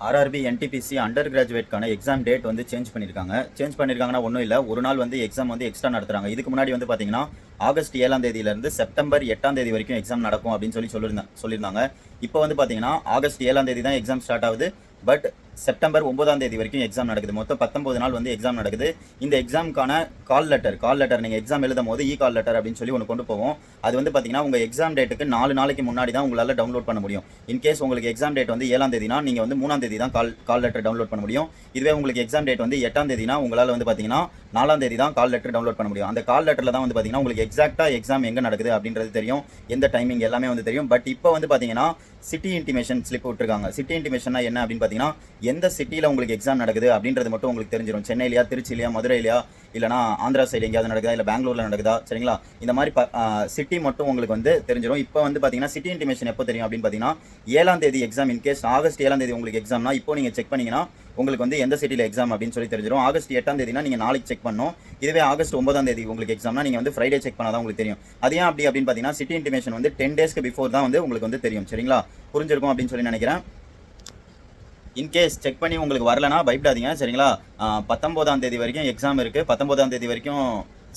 RRB NTPC under கிராஜுவேட்கான exam date வந்து change பண்ணியிருக்காங்கன்னா ஒன்றும் இல்லை, ஒரு நாள் வந்து எக்ஸாம் வந்து எக்ஸ்ட்ரா நடத்துகிறாங்க. இதுக்கு முன்னாடி வந்து பார்த்தீங்கன்னா ஆகஸ்ட் 7ஆம் தேதியிலேருந்து செப்டம்பர் 8ஆம் தேதி வரைக்கும் எக்ஸாம் நடக்கும் அப்படின்னு சொல்லியிருந்தாங்க. இப்போ வந்து பார்த்தீங்கன்னா ஆகஸ்ட் 7ஆம் தேதி தான் எக்ஸாம் ஸ்டார்ட் ஆகுது. பட் செப்டம்பர் 9ஆம் தேதி வரைக்கும் எக்ஸாம் நடக்குது. மொத்தம் 19 நாள் வந்து எக்ஸாம் நடக்குது. இந்த எக்ஸாமுக்கான கால் லெட்டர் நீங்கள் எக்ஸாம் எழுதும் போது கால் லெட்டர் அப்படின்னு சொல்லி ஒன்று கொண்டு போவோம். அது வந்து பார்த்தீங்கன்னா உங்கள் எக்ஸாம் டேட்டுக்கு 4 நாளைக்கு முன்னாடி தான் உங்களால் டவுன்லோட் பண்ண முடியும். இன்கேஸ் உங்களுக்கு எக்ஸாம் டேட் வந்து 7ஆம் தேதினா நீங்கள் வந்து 3ஆம் தேதி தான் கால் லெட்டர் டவுன்லோட் பண்ண முடியும். இதுவே உங்களுக்கு எக்ஸாம் டேட் வந்து 8ஆம் தேதினா உங்களால் வந்து பார்த்தீங்கன்னா 4ஆம் தேதி தான் கால் லெட்டர் டவுன்லோட் பண்ண முடியும். அந்த கால் லெட்டரில் தான் வந்து பார்த்தீங்கன்னா உங்களுக்கு எக்ஸாக்டாக எக்ஸாம் எங்கே நடக்குது அப்படின்றது தெரியும், எந்த டைமிங் எல்லாமே வந்து தெரியும். பட் இப்போ வந்து பார்த்தீங்கன்னா சிட்டி இன்டிமேஷன் ஸ்லிப் விட்டுருக்காங்க. சிட்டி இன்டிமேஷன்னா என்ன அப்படின்னு பார்த்தீங்கன்னா எந்த சிட்டியில் உங்களுக்கு எக்ஸாம் நடக்குது அப்படின்றது மட்டும் உங்களுக்கு தெரிஞ்சிடும். சென்னையிலையா, திருச்சிலையா, மதுரையிலையா, இல்லைனா ஆந்திரா சைடு எங்கேயாவது நடக்குதா, இல்லை பெங்களூரில் நடக்குதா, சரிங்களா? இந்த மாதிரி சிட்டி மட்டும் உங்களுக்கு வந்து தெரிஞ்சிடும். இப்போ வந்து பார்த்தீங்கன்னா சிட்டி இன்டிமேஷன் எப்போ தெரியும் அப்படின்னு பார்த்தீங்கன்னா 7ஆம் தேதி எக்ஸாம். இன்கேஸ் ஆகஸ்ட் 7ஆம் தேதி உங்களுக்கு எக்ஸாம்னா இப்போ நீங்கள் செக் பண்ணிங்கன்னா உங்களுக்கு வந்து எந்த சிட்டியில் எக்ஸாம் அப்படின்னு சொல்லி தெரிஞ்சிடும். ஆகஸ்ட் 8ஆம் தேதினா நீங்கள் நாளைக்கு செக் பண்ணணும். இதுவே ஆகஸ்ட் 9ஆம் தேதி உங்களுக்கு எக்ஸாம்னா நீங்கள் வந்து ஃப்ரைடே செக் பண்ணால் தான் உங்களுக்கு தெரியும். அது ஏன் அப்படின்னு பார்த்தீங்கன்னா சிட்டி இன்டிமேஷன் வந்து 10 டேஸ்க்கு பிஃபோர் தான் வந்து உங்களுக்கு வந்து தெரியும், சரிங்களா? புரிஞ்சிருக்கும் அப்படின்னு சொல்லி நினைக்கிறேன். இன்கேஸ் செக் பண்ணி உங்களுக்கு வரலனா பயப்படாதீங்க, சரிங்களா? 19ஆம் தேதி வரைக்கும் எக்ஸாம் இருக்குது. 19ஆம் தேதி வரைக்கும்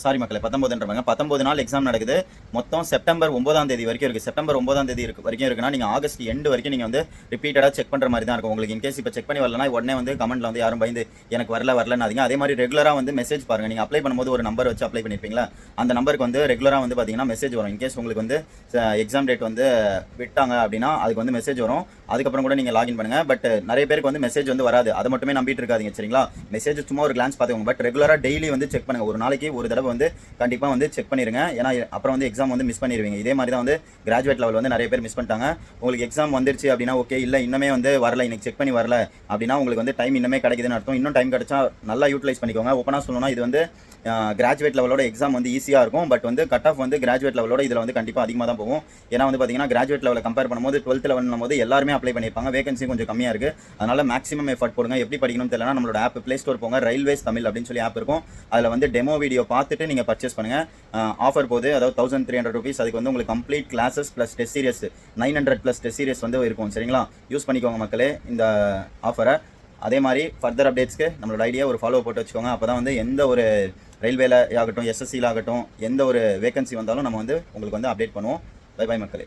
சாரி மக்களே, 19 நாள் எக்ஸாம் நடக்குது. மொத்தம் செப்டம்பர் 9ஆம் தேதி வரைக்கும் இருக்குது. செப்டம்பர் 9ஆம் தேதி வரைக்கும் இருக்குன்னா நீங்கள் ஆகஸ்ட் எண்டு வரைக்கும் நீங்கள் வந்து ரிப்பீட்டடாக செக் பண்ணுற மாதிரி தான் இருக்கும். உங்களுக்கு இன்கேஸ் இப்போ செக் பண்ணி வரலனா உடனே வந்து கமெண்ட்டில் வந்து யாரும் பயந்து எனக்கு வரலன்னு. அதே மாதிரி ரெகுலராக வந்து மெசேஜ் பாருங்கள். நீங்கள் அப்ளை பண்ணும்போது ஒரு நம்பர் வச்சு அப்ளை பண்ணியிருப்பீங்களா, அந்த நம்பருக்கு வந்து ரெகுலராக வந்து பார்த்தீங்கன்னா மெசேஜ் வரும். இன்கேஸ் உங்களுக்கு வந்து எக்ஸாம் டேட் வந்து விட்டாங்க அப்படின்னா அதுக்கு வந்து மெசேஜ் வரும். அதுக்கப்புறம் கூட நீங்கள் லாகின் பண்ணுங்கள். பட் நிறைய பேருக்கு வந்து மெசேஜ் வந்து வராது. அதை மட்டுமே நம்பிட்டு இருக்காதீங்க, சரிங்களா? மெசேஜ் சும்மா ஒரு கிளான்ஸ் பார்த்துக்கோங்க. பட் ரெகுலராக டெய்லி வந்து செக் பண்ணுங்கள். ஒரு நாளைக்கு ஒரு தடவை வந்து கண்டிப்பாக வந்து செக் பண்ணிடுங்க. ஏன்னா அப்புறம் வந்து எக்ஸாம் வந்து மிஸ் பண்ணிடுவீங்க. இதே மாதிரி தான் வந்து கிராஜுவேட் லெவல் வந்து நிறைய பேர் மிஸ் பண்ணிட்டாங்க. உங்களுக்கு எக்ஸாம் வந்துருச்சு அப்படின்னா ஓகே, இல்லை இன்னுமே வந்து வரல, இன்னைக்கு செக் பண்ணி வரல அப்படின்னா உங்களுக்கு வந்து டைம் இன்னுமே கிடைக்குதுன்னு அர்த்தம். இன்னும் டைம் கிடைச்சா நல்லா யூட்டிலைஸ் பண்ணிக்கோங்க. ஓப்பனாக சொல்லணும்னா இது வந்து கிராஜுவேட் லெவலோட எக்ஸாம் வந்து ஈஸியாக இருக்கும். பட் வந்து கட் ஆஃப் வந்து கிராஜுவேட் லெவலோட இதில் வந்து கண்டிப்பாக அதிகமாக தான் போகும். ஏன்னா வந்து பார்த்தீங்கன்னா கிராஜுவேட் லெவலில் கம்பேர் பண்ணும்போது 12th லெவல் போது எல்லாருமே அப்ளை பண்ணியிருப்பாங்க. வேகன்சி கொஞ்சம் கம்மியாக இருக்குது. அதனால் மேக்ஸிமம் எஃபர்ட் போடுங்க. எப்படி படிக்கணும்னு தெரியலனா நம்மளோட ஆப் ப்ளே ஸ்டோர் போங்க, ரயில்வேஸ் தமிழ் அப்படின்னு சொல்லி ஆப் இருக்கும். அதில் வந்து டெமோ வீடியோ பார்த்துட்டு நீங்கள் பர்ச்சேஸ் பண்ணுங்கள். ஆஃபர் போது அதாவது 1300 rupees. அதுக்கு வந்து உங்களுக்கு complete classes plus test serious 900 plus test serious வந்து இருக்கும், சரிங்களா? யூஸ் பண்ணிக்கோங்க மக்களே இந்த ஆஃபரை. அதே மாதிரி ஃபர்தர் அப்டேட்ஸ்க்கு நம்மளோட ஐடியா ஒரு ஃபாலோ போட்டு வச்சுக்கோங்க. அப்போ தான் வந்து எந்த ஒரு ரயில்வேல ஆகட்டும், எஸ்எஸ்சியில் ஆகட்டும், எந்த ஒரு வேகன்சி வந்தாலும் நம்ம வந்து உங்களுக்கு வந்து அப்டேட் பண்ணுவோம். பை பை மக்களே.